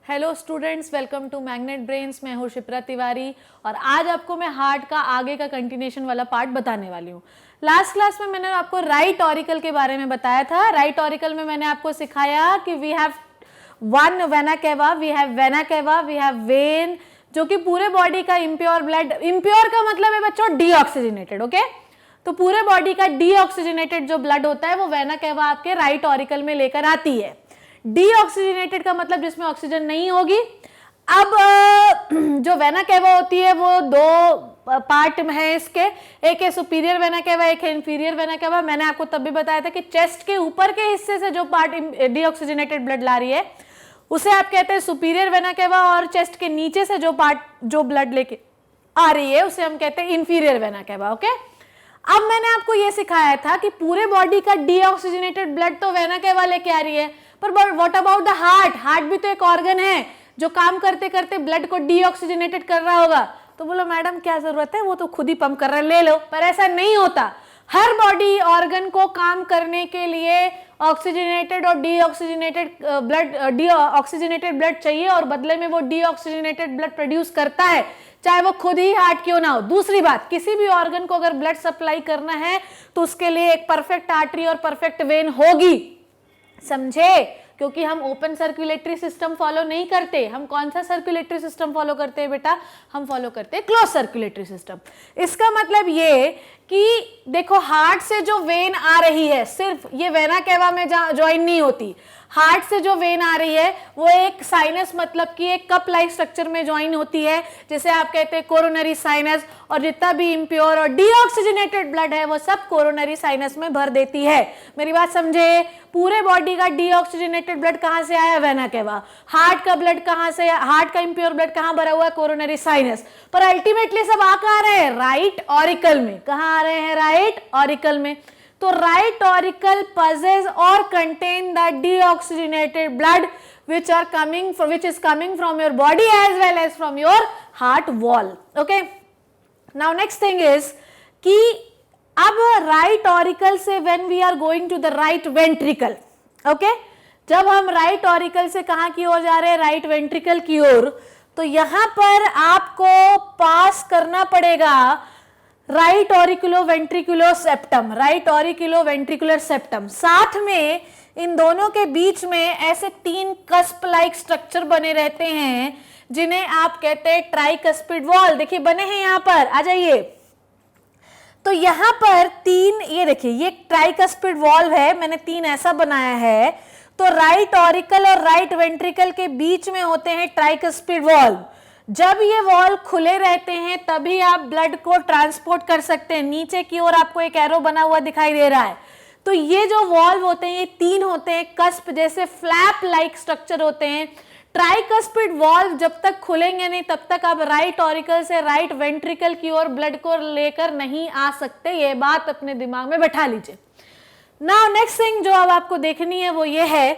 Hello students, welcome to Magnet Brains. मैं हूँ शिप्रा तिवारी और आज आपको मैं हार्ट का आगे का कंटिन्यूएशन वाला पार्ट बताने वाली हूँ। लास्ट क्लास में मैंने आपको राइट ऑरिकल के बारे में बताया था। राइट ऑरिकल में मैंने आपको सिखाया कि we have one vena cava, we have vena cava, we have vein, जो कि पूरे बॉडी का इम्प्योर ब्लड, इम्प्योर का मतलब है बच्चों डीऑक्सीजनेटेड, ओके। तो पूरे बॉडी का डीऑक्सीजनेटेड जो ब्लड होता है वो वेना केवा आपके राइट ऑरिकल में लेकर आती है। डीऑक्सीजनेटेड का मतलब जिसमें ऑक्सीजन नहीं होगी। अब जो वेना केवा होती है वो दो पार्ट में है इसके, एक है सुपीरियर वेना केवा, एक है इंफीरियर वेना केवा। मैंने आपको तब भी बताया था कि चेस्ट के ऊपर के हिस्से से जो पार्ट डीऑक्सीजनेटेड ब्लड ला रही है उसे आप कहते हैं सुपीरियर वेना केवा, और चेस्ट के नीचे से जो पार्ट जो ब्लड लेके आ रही है उसे हम कहते हैं इंफीरियर वेना केवा, ओके। अब मैंने आपको यह सिखाया था कि पूरे बॉडी का डीऑक्सीजनेटेड ब्लड तो वेना केवा लेके आ रही है, पर what about the heart? Heart भी तो एक ऑर्गन है जो काम करते करते ब्लड को डीऑक्सीजनेटेड कर रहा होगा। तो बोलो मैडम क्या जरूरत है, वो तो खुद ही पंप कर रहा है, ले लो। पर ऐसा नहीं होता। हर बॉडी ऑर्गन को काम करने के लिए ऑक्सीजनेटेड और डीऑक्सीजनेटेड ब्लड चाहिए, और बदले में वो डीऑक्सीजनेटेड ब्लड प्रोड्यूस करता है, चाहे वो खुद ही हार्ट क्यों ना हो। दूसरी बात, किसी भी ऑर्गन को अगर ब्लड सप्लाई करना है तो उसके लिए एक परफेक्ट आर्टरी और परफेक्ट वेन होगी, समझे? क्योंकि हम ओपन सर्कुलेटरी सिस्टम फॉलो नहीं करते। हम कौन सा सर्कुलेटरी सिस्टम फॉलो करते हैं बेटा? हम फॉलो करते हैं क्लोज सर्कुलेटरी सिस्टम। इसका मतलब ये कि देखो, हार्ट से जो वेन आ रही है सिर्फ ये वेना केवा में ज्वाइन नहीं होती। हार्ट से जो वेन आ रही है वो एक साइनस, मतलब कि एक कप लाइक स्ट्रक्चर में ज्वाइन होती है, जिसे आप कहते हैं कोरोनरी साइनस, और जितना भी इम्प्योर और डीऑक्सीजनेटेड ब्लड है वो सब कोरोनरी साइनस में भर देती है। मेरी बात समझे? पूरे बॉडी का डीऑक्सीजनेटेड ब्लड कहां से आया? Vena cava. हार्ट का ब्लड कहां से? हार्ट का इम्प्योर ब्लड कहां भरा हुआ है? Coronary sinus. पर अल्टीमेटली सब आ कहां रहे हैं? राइट ऑरिकल में। कहां आ रहे हैं? राइट ऑरिकल में। तो right auricle possess or contain the deoxygenated blood which is coming from your body as well as from your heart wall, okay. Now next thing is कि अब राइट ऑरिकल से when we are going to the right ventricle, okay, जब हम right auricle से कहां की ओर जा रहे हैं? राइट वेंट्रिकल की ओर। तो यहां पर आपको पास करना पड़ेगा right auriculo ventricular septum, right auriculo ventricular septum. साथ में इन दोनों के बीच में ऐसे तीन कस्प लाइक स्ट्रक्चर बने रहते हैं जिन्हें आप कहते हैं ट्राइकस्पिड वॉल। देखिए बने हैं यहां पर, आ जाइए। तो यहां पर तीन, ये देखिए ये ट्राइकस्पिड वॉल है, मैंने तीन ऐसा बनाया है। तो राइट ऑरिकल और राइट वेंट्रिकल के बीच में होते हैं ट्राइकस्पिड वॉल। जब ये वॉल खुले रहते हैं तभी आप ब्लड को ट्रांसपोर्ट कर सकते हैं। नीचे की ओर आपको एक एरो बना हुआ दिखाई दे रहा है। तो ये जो वॉल्व होते हैं ये तीन होते हैं, कस्प जैसे फ्लैप लाइक स्ट्रक्चर होते हैं। ट्राइकस्पिड वॉल्व जब तक खुलेंगे नहीं तब तक आप राइट ऑरिकल से राइट वेंट्रिकल की ओर ब्लड को लेकर नहीं आ सकते। ये बात अपने दिमाग में बैठा लीजिए। नाउ नेक्स्ट थिंग जो अब आपको देखनी है वो ये है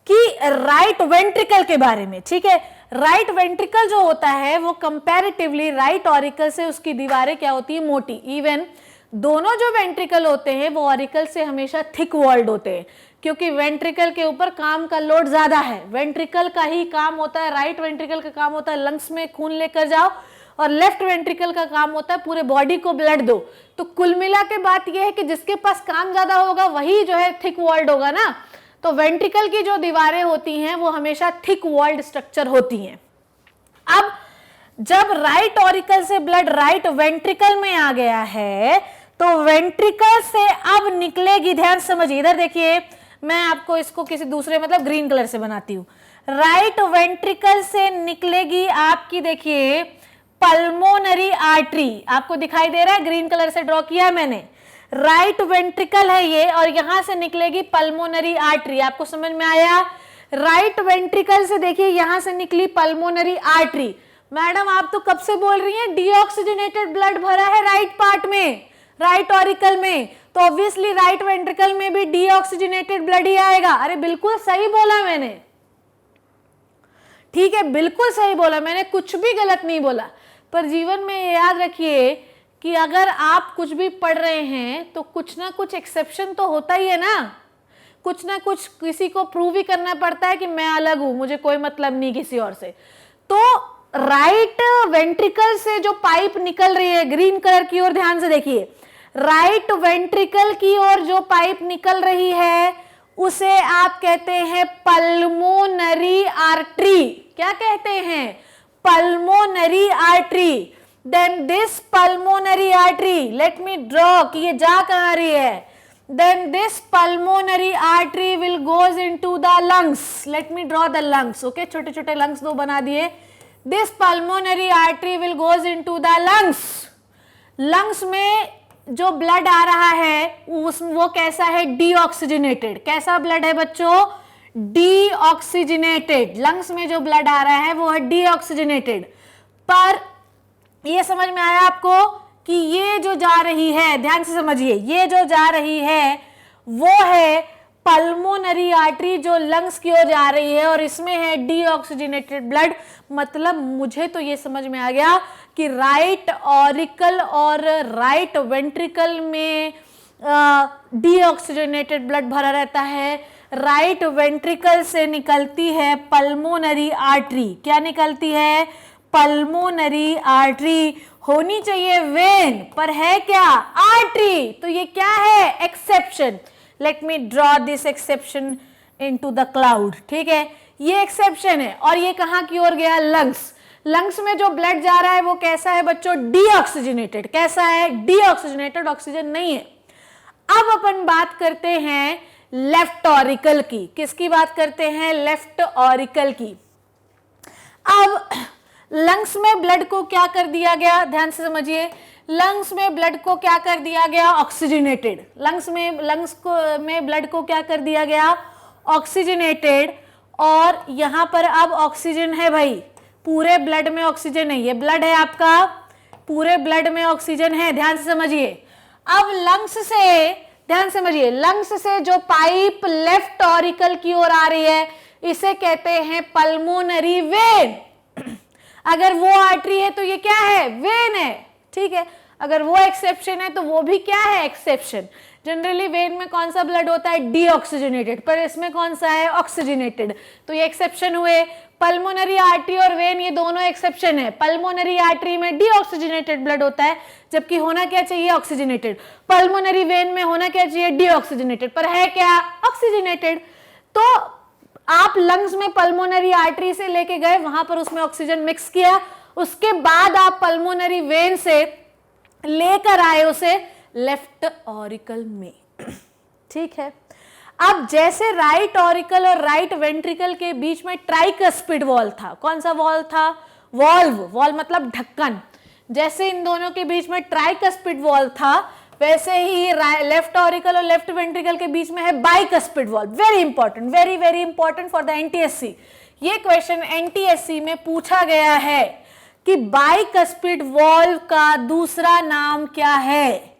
कि राइट वेंट्रिकल के बारे में, ठीक है। राइट वेंट्रिकल जो होता है वो कंपैरेटिवली राइट ऑरिकल से उसकी दीवारें क्या होती है? मोटी। इवन दोनों जो वेंट्रिकल होते हैं वो ऑरिकल से हमेशा थिक वॉल्ड होते हैं, क्योंकि वेंट्रिकल के ऊपर काम का लोड ज्यादा है। वेंट्रिकल का ही काम होता है, राइट वेंट्रिकल का काम होता है लंग्स में खून लेकर जाओ, और लेफ्ट वेंट्रिकल का काम होता है पूरे बॉडी को ब्लड दो। तो कुल मिला के बात यह है कि जिसके पास काम ज्यादा होगा वही जो है थिक वॉल्ड होगा ना। तो वेंट्रिकल की जो दीवारें होती हैं वो हमेशा थिक वॉल्ड स्ट्रक्चर होती हैं। अब जब राइट ऑरिकल से ब्लड राइट वेंट्रिकल में आ गया है तो वेंट्रिकल से अब निकलेगी, ध्यान समझिए, इधर देखिए, मैं आपको इसको किसी दूसरे मतलब ग्रीन कलर से बनाती हूं। राइट वेंट्रिकल से निकलेगी आपकी, देखिए, पल्मोनरी आर्टरी। आपको दिखाई दे रहा है, ग्रीन कलर से ड्रॉ किया है मैंने। राइट वेंट्रिकल है ये, और यहां से निकलेगी पल्मोनरी आर्टरी। आपको समझ में आया? राइट वेंट्रिकल से देखिए यहां से निकली पल्मोनरी आर्टरी। मैडम आप तो कब से बोल रही हैं डीऑक्सीजनेटेड ब्लड भरा है राइट पार्ट में, राइट ऑरिकल में, तो ऑब्वियसली राइट वेंट्रिकल में भी डीऑक्सीजनेटेड ब्लड ही आएगा। अरे बिल्कुल सही बोला मैंने, ठीक है, बिल्कुल सही बोला मैंने, कुछ भी गलत नहीं बोला। पर जीवन में याद रखिए कि अगर आप कुछ भी पढ़ रहे हैं तो कुछ ना कुछ एक्सेप्शन तो होता ही है ना। कुछ ना कुछ किसी को प्रूव ही करना पड़ता है कि मैं अलग हूं, मुझे कोई मतलब नहीं किसी और से। तो राइट वेंट्रिकल से जो पाइप निकल रही है ग्रीन कलर की ओर, ध्यान से देखिए, राइट वेंट्रिकल की ओर जो पाइप निकल रही है उसे आप कहते हैं पल्मोनरी आर्टरी। क्या कहते हैं? Pulmonary artery. Then this pulmonary artery, let me draw कि ये जा कहां रही है। Then this pulmonary artery will goes into the lungs. Let me draw the lungs. Okay, छोटे छोटे लंग्स दो बना दिए। This pulmonary artery will goes into the lungs. Lungs में जो ब्लड आ रहा है वो कैसा है? डीऑक्सीजनेटेड। कैसा ब्लड है बच्चों? डीऑक्सीजनेटेड। लंग्स में जो ब्लड आ रहा है वो है डीऑक्सीजनेटेड। पर ये समझ में आया आपको कि ये जो जा रही है, ध्यान से समझिए, ये जो जा रही है वो है पल्मोनरी आर्टरी जो लंग्स की ओर जा रही है, और इसमें है डीऑक्सीजनेटेड ब्लड। मतलब मुझे तो ये समझ में आ गया कि राइट ऑरिकल और राइट वेंट्रिकल में डीऑक्सीजनेटेड ब्लड भरा रहता है। राइट वेंट्रिकल से निकलती है पल्मोनरी आर्टरी। क्या निकलती है? Pulmonary artery. होनी चाहिए वेन, पर है क्या? आर्टरी। तो ये क्या है? Exception. Late me draw this exception into the cloud. ठीक है, ये एक्सेप्शन है। और ये कहां की ओर गया? लंग्स। लंग्स में जो ब्लड जा रहा है वो कैसा है बच्चों? डीऑक्सीजनेटेड। कैसा है? डीऑक्सीजनेटेड, ऑक्सीजन नहीं है। अब अपन बात करते हैं लेफ्ट ऑरिकल की। किसकी बात करते हैं? लेफ्ट ऑरिकल की। अब लंग्स में ब्लड को क्या कर दिया गया? ध्यान से समझिए, लंग्स में ब्लड को क्या कर दिया गया? ऑक्सीजनेटेड। लंग्स में ब्लड को क्या कर दिया गया? ऑक्सीजनेटेड। और यहां पर अब ऑक्सीजन है भाई, पूरे ब्लड में ऑक्सीजन है। ये ब्लड है आपका, पूरे ब्लड में ऑक्सीजन है। ध्यान से समझिए। अब लंग्स से, ध्यान से समझिए, लंग्स से जो पाइप लेफ्ट ऑरिकल की ओर आ रही है इसे कहते हैं पल्मोनरी वेन। अगर वो आर्टरी है तो ये क्या है? वेन है। ठीक है, अगर वो एक्सेप्शन है तो वो भी क्या है? एक्सेप्शन। जनरली वेन में कौन सा ब्लड होता है? डीऑक्सीजनेटेड, पर इसमें कौन सा है? ऑक्सीजनेटेड। तो ये एक्सेप्शन हुए। पल्मोनरी आर्टरी और वेन ये दोनों एक्सेप्शन है। पल्मोनरी आर्टरी में डीऑक्सीजनेटेड ब्लड होता है, जबकि होना क्या चाहिए? ऑक्सीजनेटेड। पल्मोनरी वेन में होना क्या चाहिए? डीऑक्सीजनेटेड, पर है क्या? ऑक्सीजनेटेड। तो आप लंग्स में पल्मोनरी आर्टरी से लेके गए, वहां पर उसमें ऑक्सीजन मिक्स किया, उसके बाद आप पल्मोनरी वेन से लेकर आए उसे लेफ्ट ऑरिकल में। ठीक है, अब जैसे राइट ऑरिकल और राइट वेंट्रिकल के बीच में ट्राइकस्पिड वॉल्व था। कौन सा वॉल्व था? वॉल्व। वॉल्व मतलब ढक्कन। जैसे इन दोनों के बीच में ट्राइकस्पिड वॉल्व था, वैसे ही लेफ्ट ऑरिकल और लेफ्ट वेंट्रिकल के बीच में है bicuspid valve. Very important, very very important for the NTSC. ये क्वेश्चन एनटीएससी में पूछा गया है कि बाइकस्पिड वॉल्व का दूसरा नाम क्या है।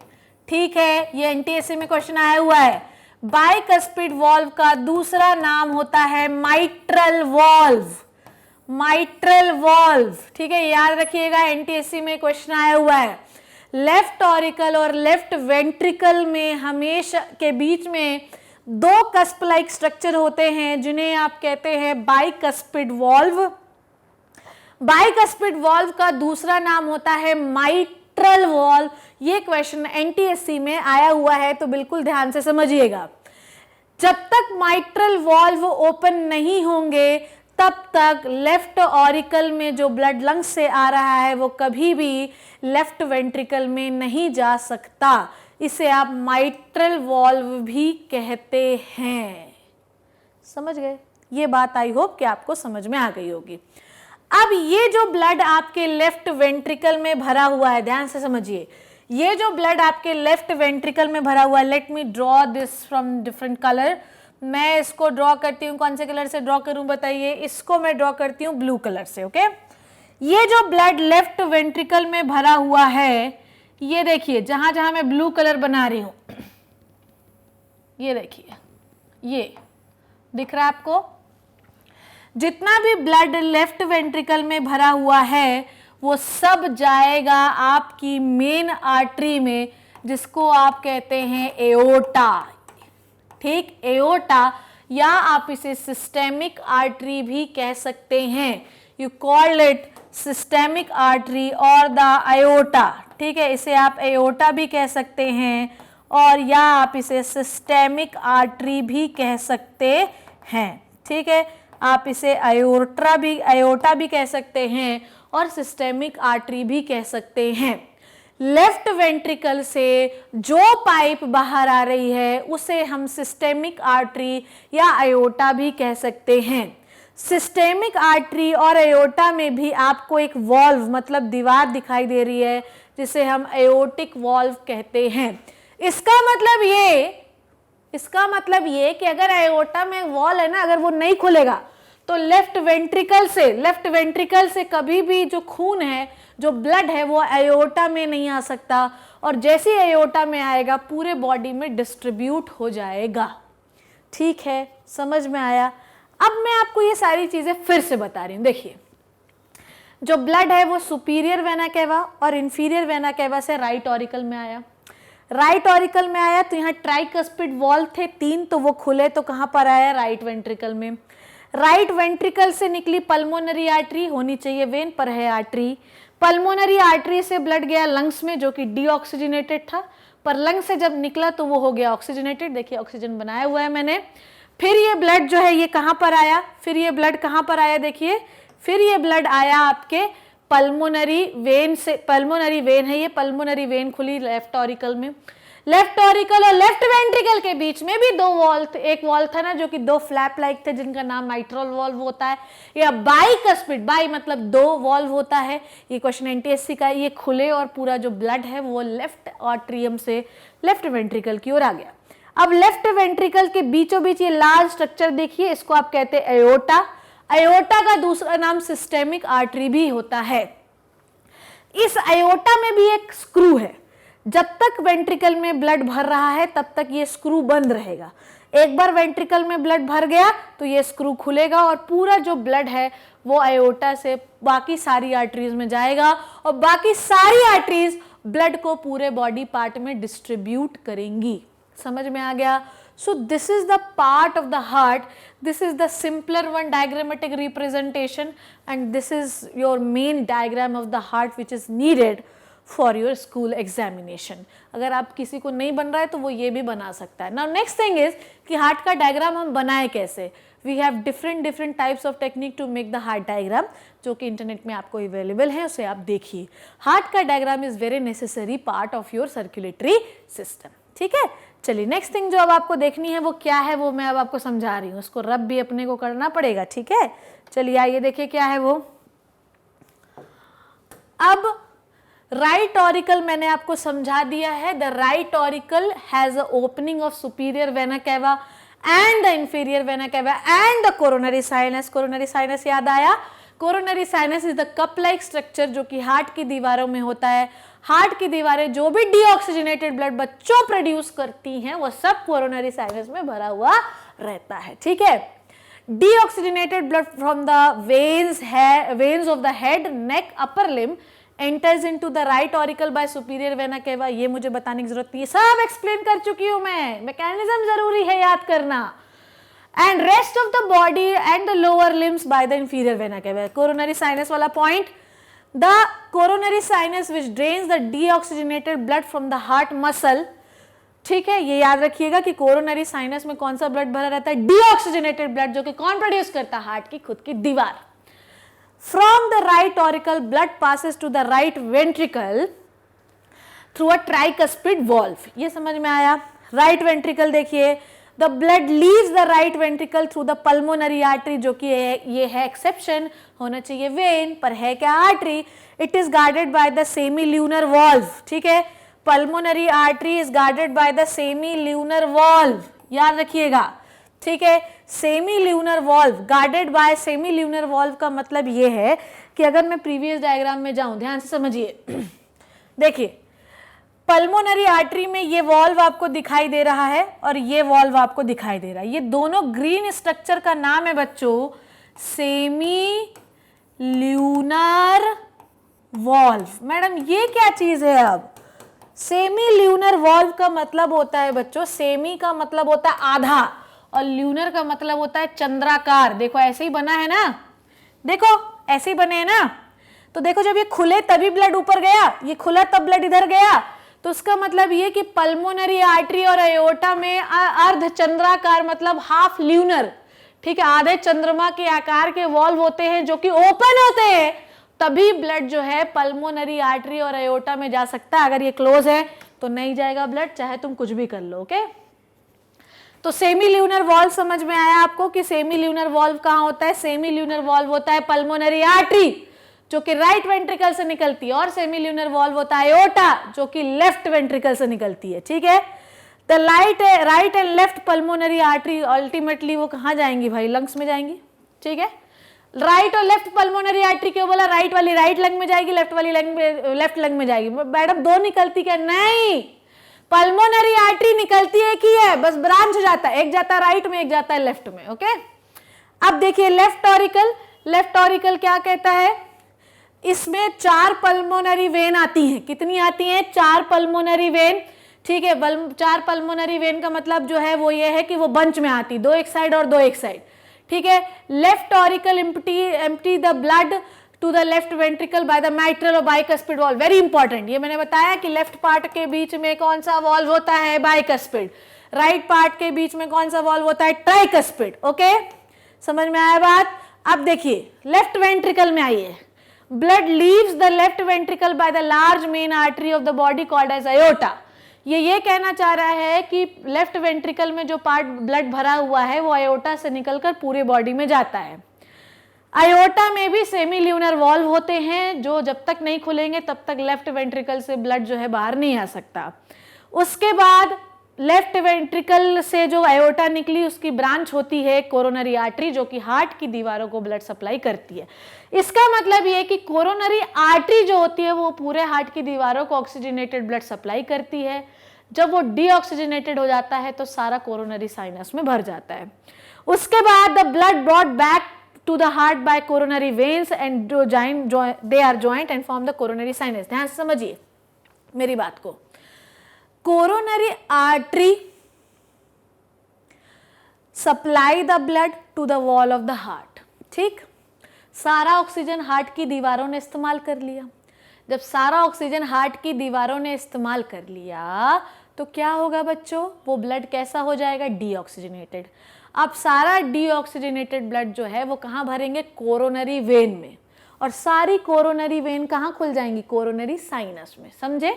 ठीक है, ये एनटीएससी में क्वेश्चन आया हुआ है। बाइकस्पिड वॉल्व का दूसरा नाम होता है माइट्रल वॉल्व। Mitral valve. ठीक है, याद रखिएगा, एनटीएससी में क्वेश्चन आया हुआ है। लेफ्ट ऑरिकल और लेफ्ट वेंट्रिकल में हमेशा के बीच में दो कस्प लाइक स्ट्रक्चर होते हैं जिन्हें आप कहते हैं बाइकस्पिड वॉल्व। बाइकस्पिड वॉल्व का दूसरा नाम होता है माइट्रल वॉल्व। ये क्वेश्चन एनटीएससी में आया हुआ है, तो बिल्कुल ध्यान से समझिएगा। जब तक माइट्रल वॉल्व ओपन नहीं होंगे तब तक लेफ्ट ऑरिकल में जो ब्लड लंग्स से आ रहा है वो कभी भी लेफ्ट वेंट्रिकल में नहीं जा सकता। इसे आप माइट्रल वॉल्व भी कहते हैं। समझ गए? ये बात आई होप कि आपको समझ में आ गई होगी। अब ये जो ब्लड आपके लेफ्ट वेंट्रिकल में भरा हुआ है, ध्यान से समझिए, ये जो ब्लड आपके लेफ्ट वेंट्रिकल में भरा हुआ है, late me draw this from different colour. मैं इसको ड्रॉ करती हूँ, कौन से कलर से ड्रॉ करूं बताइए? इसको मैं ड्रॉ करती हूँ ब्लू कलर से। ओके, ये जो ब्लड लेफ्ट वेंट्रिकल में भरा हुआ है, ये देखिए जहां जहां मैं ब्लू कलर बना रही हूं, ये देखिए, ये दिख रहा है आपको? जितना भी ब्लड लेफ्ट वेंट्रिकल में भरा हुआ है वो सब जाएगा आपकी मेन आर्टरी में, जिसको आप कहते हैं एओर्टा। ठीक, एओर्टा, या आप इसे सिस्टेमिक आर्टरी भी कह सकते हैं। You called it systemic artery और द आयोटा, ठीक है, इसे आप एओर्टा भी कह सकते हैं और या आप इसे सिस्टेमिक आर्टरी भी कह सकते हैं, ठीक है, आप इसे आयोटा भी कह सकते हैं और सिस्टेमिक आर्टरी भी कह सकते हैं। लेफ्ट वेंट्रिकल से जो पाइप बाहर आ रही है उसे हम सिस्टेमिक आर्टरी या आयोटा भी कह सकते हैं। सिस्टेमिक आर्टरी और एओर्टा में भी आपको एक वॉल्व मतलब दीवार दिखाई दे रही है जिसे हम एओर्टिक वॉल्व कहते हैं। इसका मतलब ये कि अगर एओर्टा में वॉल है ना, अगर वो नहीं खुलेगा तो लेफ्ट वेंट्रिकल से कभी भी जो खून है, जो ब्लड है, वो एओर्टा में नहीं आ सकता और जैसे ही एओर्टा में आएगा पूरे बॉडी में डिस्ट्रीब्यूट हो जाएगा। ठीक है, समझ में आया? अब मैं आपको ये सारी चीजें फिर से बता रही हूँ। देखिए, जो ब्लड है वो सुपीरियर वेना केवा और इंफीरियर वेना केवा से राइट ऑरिकल में आया। राइट ऑरिकल में आया तो यहाँ ट्राइकस्पिड वॉल्व थे 3, तो वो खुले, तो कहाँ पर आया? राइट वेंट्रिकल में। राइट वेंट्रिकल से निकली पल्मोनरी आर्टरी, होनी चाहिए वेन पर है आर्टरी। पल्मोनरी आर्टरी से ब्लड गया लंग्स में जो कि डीऑक्सीजनेटेड था, पर लंग्स से जब निकला तो वो हो गया ऑक्सीजनेटेड। देखिए ऑक्सीजन बनाया हुआ है मैंने। फिर ये ब्लड जो है ये कहाँ पर आया? फिर ये ब्लड कहाँ पर आया? देखिए, फिर ये ब्लड आया आपके पल्मोनरी वेन से। पल्मोनरी वेन है ये, पल्मोनरी वेन खुली लेफ्ट ऑरिकल में। लेफ्ट ऑरिकल और लेफ्ट वेंट्रिकल के बीच में भी दो वॉल्व थे। एक वॉल्व था ना जो कि दो फ्लैप लाइक थे जिनका नाम माइट्रल वॉल्व होता है, या बाइकस्पिड, बाई मतलब दो वॉल्व होता है। ये क्वेश्चन एनटीएससी का। ये खुले और पूरा जो ब्लड है वो लेफ्ट आर्ट्रियम से लेफ्ट वेंट्रिकल की ओर आ गया। अब लेफ्ट वेंट्रिकल के बीचों बीच ये लार्ज स्ट्रक्चर देखिए, इसको आप कहते हैं एओर्टा। एओर्टा का दूसरा नाम सिस्टेमिक आर्टरी भी होता है। इस एओर्टा में भी एक स्क्रू है। जब तक वेंट्रिकल में ब्लड भर रहा है तब तक ये स्क्रू बंद रहेगा। एक बार वेंट्रिकल में ब्लड भर गया तो ये स्क्रू खुलेगा और पूरा जो ब्लड है वो एओर्टा से बाकी सारी आर्टरीज में जाएगा और बाकी सारी आर्टरीज ब्लड को पूरे बॉडी पार्ट में डिस्ट्रीब्यूट करेंगी। समझ में आ गया? So this is the part of the heart. This is the simpler one diagrammatic representation and this is your main diagram of the heart which is needed for your school examination. अगर आप किसी को नहीं बन रहा है तो वो ये भी बना सकता है। Now next thing is कि हार्ट का डायग्राम हम बनाए कैसे? We have different types of technique to make the heart diagram जो कि इंटरनेट में आपको अवेलेबल है, उसे आप देखिए। हार्ट का diagram is very necessary part of your circulatory system. ठीक है, चलिए नेक्स्ट थिंग जो अब आपको देखनी है वो क्या है, वो मैं अब आपको समझा रही हूँ। उसको रब भी अपने को करना पड़ेगा। ठीक है, चलिए आइए देखिए क्या है वो। अब राइट ऑरिकल मैंने आपको समझा दिया है। The right auricle has a opening of superior vena cava and the inferior vena cava and the coronary sinus. Coronary sinus याद आया? Coronary sinus is the cup like structure जो कि हार्ट की दीवारों में होता है। हार्ट की दीवारें जो भी डीऑक्सीजनेटेड ब्लड बच्चों प्रोड्यूस करती हैं वो सब कोरोनरी साइनस में भरा हुआ रहता है। ठीक है, deoxygenated blood from the veins of the head, neck, upper limb enters into the right auricle by superior vena cava। ये मुझे बताने की जरूरत नहीं है, सब एक्सप्लेन कर चुकी हूं मैं। मैकेनिज्म जरूरी है याद करना। And rest of the body and the lower limbs by the inferior vena cava। Coronary sinus वाला point, the coronary sinus which drains the deoxygenated blood from the heart muscle. ठीक है, ये याद रखिएगा कि कोरोनरी साइनस में कौन सा ब्लड भरा रहता है? डीऑक्सीजनेटेड ब्लड, जो कि कौन प्रोड्यूस करता है? हार्ट की खुद की दीवार। From the right auricle, blood passes to the right ventricle through a tricuspid valve। ये समझ में आया? Right ventricle देखिए, the blood leaves the right ventricle through the pulmonary artery, जो कि ये है exception, होना चाहिए vein, पर है क्या? artery। It is guarded by the semilunar valve। ठीक है, pulmonary artery is guarded by the semilunar valve, याद रखिएगा। ठीक है, semi lunar valve, guarded by semi lunar valve का मतलब ये है कि अगर मैं प्रीवियस डायग्राम में जाऊं, ध्यान से समझिए। देखिए, पल्मोनरी आर्टरी में ये वॉल्व आपको दिखाई दे रहा है और ये वॉल्व आपको दिखाई दे रहा है। ये दोनों ग्रीन स्ट्रक्चर का नाम है बच्चों सेमी ल्यूनर वॉल्व। मैडम ये क्या चीज है? अब सेमी ल्यूनर वॉल्व का मतलब होता है बच्चों, सेमी का मतलब होता है आधा और ल्यूनर का मतलब होता है चंद्राकार। देखो ऐसे ही बना है ना, देखो ऐसे ही बने हैं ना। तो देखो जब ये खुले तभी ब्लड ऊपर गया, ये खुला तब ब्लड इधर गया, तो उसका मतलब ये कि पल्मोनरी आर्टरी और एओर्टा में अर्ध चंद्राकार मतलब हाफ ल्यूनर, ठीक है, आधे चंद्रमा के आकार के वॉल्व होते हैं जो कि ओपन होते हैं, तभी ब्लड जो है पल्मोनरी आर्टरी और एओर्टा में जा सकता है। अगर ये क्लोज है तो नहीं जाएगा ब्लड, चाहे तुम कुछ भी कर लो। ओके, तो सेमी ल्यूनर वॉल्व समझ में आया आपको कि सेमी ल्यूनर वॉल्व कहां होता है? सेमी ल्यूनर वॉल्व होता है पल्मोनरी आर्टरी जो कि राइट वेंट्रिकल से निकलती है, और सेमी ल्यूनर वॉल्व होता है एओर्टा जो कि लेफ्ट वेंट्रिकल से निकलती है। ठीक है, the right and left pulmonary artery ultimately वो कहां जाएंगी भाई? लंग्स में जाएंगी। ठीक है, राइट और लेफ्ट पल्मोनरी आर्टरी क्यों बोला? राइट वाली राइट लंग में जाएगी, लेफ्ट वाली लंग में लेफ्ट लंग में जाएगी। मैडम दो निकलती क्या? नहीं, पल्मोनरी आर्टरी निकलती है कि है, बस ब्रांच जाता है, एक जाता है राइट में, एक जाता है लेफ्ट में। ओके, अब देखिए लेफ्ट ऑरिकल, लेफ्ट ऑरिकल क्या कहता है? इसमें 4 पल्मोनरी वेन आती हैं। कितनी आती हैं? 4 पल्मोनरी वेन। ठीक है, 4 पल्मोनरी वेन का मतलब जो है वो ये है कि वो बंच में आती, 2 एक साइड और 2 एक साइड। ठीक है, left auricle empty the blood to the left ventricle by the mitral और बाइकस्पिड वॉल्व। वेरी इंपॉर्टेंट, ये मैंने बताया कि लेफ्ट पार्ट के बीच में कौन सा वॉल्व होता है? बाइकस्पिड। राइट पार्ट के बीच में कौन सा वॉल्व होता है? ट्राइकस्पिड। ओके, समझ में आया बात? अब देखिए लेफ्ट वेंट्रिकल में आइए, blood leaves the left ventricle by the large main artery of the body called as aorta. ये कहना चाह रहा है कि लेफ्ट वेंट्रिकल में जो पार्ट ब्लड भरा हुआ है वो अयोर्टा से निकलकर पूरे बॉडी में जाता है। अयोर्टा में भी सेमी ल्यूनर वॉल्व होते हैं जो जब तक नहीं खुलेंगे तब तक लेफ्ट वेंट्रिकल से ब्लड जो है बाहर नहीं आ सकता। उसके बाद लेफ्ट वेंट्रिकल से जो अयोर्टा निकली उसकी ब्रांच होती है कोरोनरी आर्टरी जो कि हार्ट की दीवारों को ब्लड सप्लाई करती है। इसका मतलब ये कि कोरोनरी आर्टरी जो होती है वो पूरे हार्ट की दीवारों को ऑक्सीजनेटेड ब्लड सप्लाई करती है। जब वो डीऑक्सीजनेटेड हो जाता है तो सारा कोरोनरी साइनस में भर जाता है। उसके बाद the blood brought back to the heart by coronary veins and they are joint and form the coronary sinus। ध्यान से समझिए मेरी बात को। Coronary artery supply the blood to the wall of the heart. ठीक, सारा ऑक्सीजन हार्ट की दीवारों ने इस्तेमाल कर लिया। जब सारा ऑक्सीजन हार्ट की दीवारों ने इस्तेमाल कर लिया तो क्या होगा बच्चों? वो ब्लड कैसा हो जाएगा? डीऑक्सीजनेटेड। अब सारा डीऑक्सीजनेटेड ब्लड जो है वो कहाँ भरेंगे? कोरोनरी वेन में, और सारी कोरोनरी वेन कहाँ खुल जाएंगी? कोरोनरी साइनस में। समझे?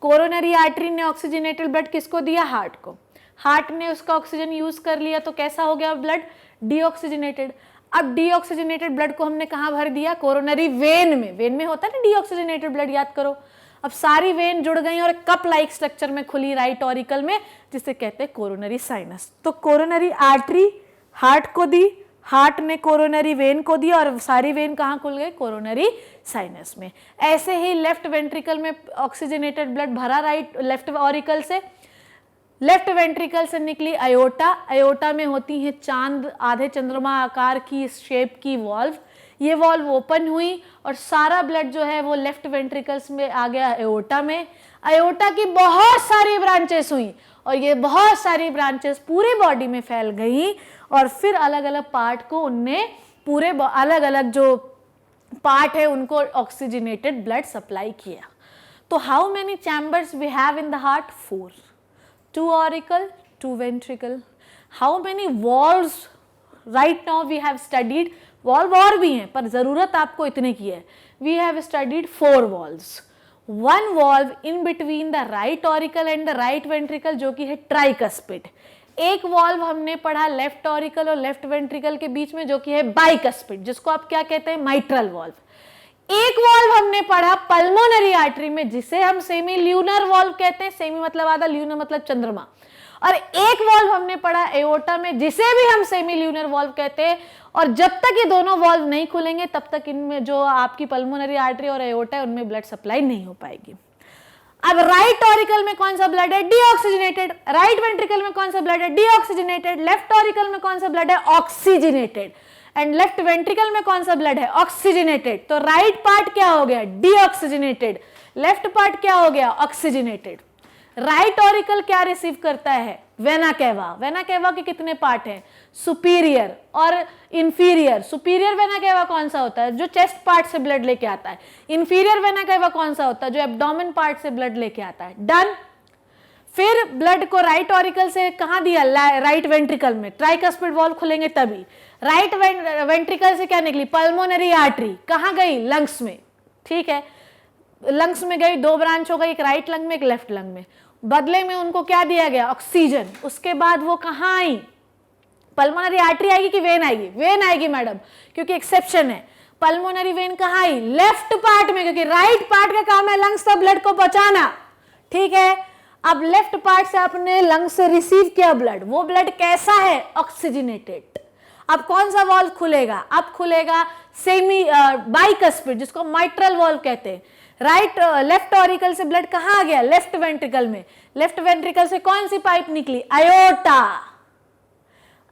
कोरोनरी आर्टरी ने ऑक्सीजनेटेड ब्लड किसको दिया? हार्ट को। हार्ट ने उसका ऑक्सीजन यूज कर लिया तो कैसा हो गया ब्लड? डीऑक्सीजनेटेड। अब डीऑक्सीजनेटेड ब्लड को हमने कहाँ भर दिया? कोरोनरी वेन में। वेन में होता है ना डीऑक्सीजनेटेड ब्लड, याद करो। अब सारी वेन जुड़ गई और कप लाइक स्ट्रक्चर में खुली राइट ऑरिकल में, जिसे कहते हैं कोरोनरी साइनस। तो कोरोनरी आर्टरी हार्ट को दी, हार्ट ने कोरोनरी वेन को दिया और सारी वेन कहाँ खुल गई? कोरोनरी साइनस में। ऐसे ही लेफ्ट वेंट्रिकल में ऑक्सीजनेटेड ब्लड भरा राइट लेफ्ट ऑरिकल से, लेफ्ट वेंट्रिकल से निकली अयोर्टा। अयोर्टा में होती हैं चांद आधे चंद्रमा आकार की शेप की वॉल्व। ये वॉल्व ओपन हुई और सारा ब्लड जो है वो लेफ्ट वेंट्रिकल्स में आ गया अयोर्टा में। अयोर्टा की बहुत सारी ब्रांचेस हुई और ये बहुत सारी ब्रांचेस पूरी बॉडी में फैल गई और फिर अलग अलग पार्ट को उनने पूरे अलग अलग जो पार्ट है उनको ऑक्सीजनेटेड ब्लड सप्लाई किया। तो how many chambers we have in the heart? 4, 2 auricle, 2 ventricle. How many valves right now we have studied? Valve और भी हैं पर जरूरत आपको इतने की है। We have studied 4 valves, 1 valve in between the right auricle and the right ventricle जो कि है ट्राइकस्पिड। एक वॉल्व हमने पढ़ा लेफ्ट ऑरिकल और लेफ्ट वेंट्रिकल के बीच में जो कि है बाइकस्पिड, जिसको आप क्या कहते हैं? Mitral valve. एक वॉल्व हमने पढ़ा पल्मोनरी आर्टरी में जिसे हम सेमी ल्यूनर वॉल्व कहते हैं। सेमी मतलब आधा, ल्यूनर मतलब चंद्रमा। और एक वॉल्व हमने पढ़ा एओर्टा में जिसे भी हम सेमी ल्यूनर वॉल्व कहते हैं। और जब तक ये दोनों वॉल्व नहीं खुलेंगे तब तक इनमें जो आपकी पल्मोनरी आर्टरी और एओर्टा है उनमें ब्लड सप्लाई नहीं हो पाएगी। अब राइट ऑरिकल में कौन सा ब्लड है? डीऑक्सीजनेटेड। राइट वेंट्रिकल में कौन सा ब्लड है? डीऑक्सीजनेटेड। लेफ्ट ऑरिकल में कौन सा ब्लड है? ऑक्सीजनेटेड। एंड लेफ्ट वेंट्रिकल में कौन सा ब्लड है? ऑक्सीजनेटेड। तो राइट पार्ट क्या हो गया? डीऑक्सीजनेटेड। लेफ्ट पार्ट क्या हो गया, ऑक्सीजनेटेड। राइट ऑरिकल क्या रिसीव करता है, वेना केवा। वेना केवा के कितने पार्ट हैं, सुपीरियर और इंफीरियर। सुपीरियर वेना केवा कौन सा होता है, जो चेस्ट पार्ट से ब्लड लेके आता है। इंफीरियर वेना केवा कौन सा होता है, जो एब्डोमेन पार्ट से ब्लड लेके आता है। डन। फिर ब्लड को राइट ऑरिकल से कहां दिया, राइट वेंट्रिकल में। ट्राइकस्पिड वॉल्व खुलेंगे तभी। राइट वेंट्रिकल से क्या निकली, पल्मोनरी आर्टरी। कहां गई, लंग्स में। ठीक है, लंग्स में गई, 2 ब्रांच हो गई, एक राइट लंग में एक लेफ्ट लंग में। बदले में उनको क्या दिया गया, ऑक्सीजन। उसके बाद वो कहां आई, पल्मोनरी आर्टरी आएगी कि वेन आएगी, वेन आएगी मैडम, क्योंकि एक्सेप्शन है। पल्मोनरी वेन कहां आई, लेफ्ट पार्ट में, क्योंकि राइट पार्ट का काम है लंग्स का ब्लड को पहुंचाना। ठीक है, अब लेफ्ट पार्ट से आपने लंग्स से रिसीव किया ब्लड, वो ब्लड कैसा है, ऑक्सीजनेटेड। अब कौन सा वॉल्व खुलेगा, अब खुलेगा सेमी बाइकस्पिड, जिसको माइट्रल वॉल्व कहते हैं। लेफ्ट ऑरिकल से ब्लड कहां आ गया, लेफ्ट वेंट्रिकल में। लेफ्ट वेंट्रिकल से कौन सी पाइप निकली, अयोर्टा।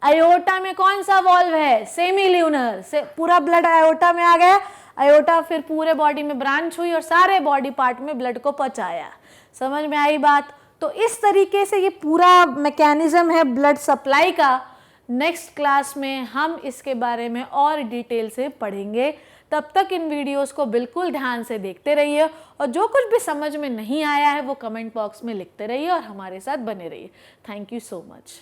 अयोर्टा में कौन सा वॉल्व है, सेमी ल्यूनर से पूरा ब्लड अयोर्टा में आ गया। अयोर्टा फिर पूरे बॉडी में ब्रांच हुई और सारे बॉडी पार्ट में ब्लड को पहुंचाया। समझ में आई बात। तो इस तरीके से ये पूरा मैकेनिज्म है ब्लड सप्लाई का। नेक्स्ट क्लास में हम इसके बारे में और डिटेल से पढ़ेंगे। तब तक इन वीडियोस को बिल्कुल ध्यान से देखते रहिए और जो कुछ भी समझ में नहीं आया है वो कमेंट बॉक्स में लिखते रहिए और हमारे साथ बने रहिए। Thank you so much.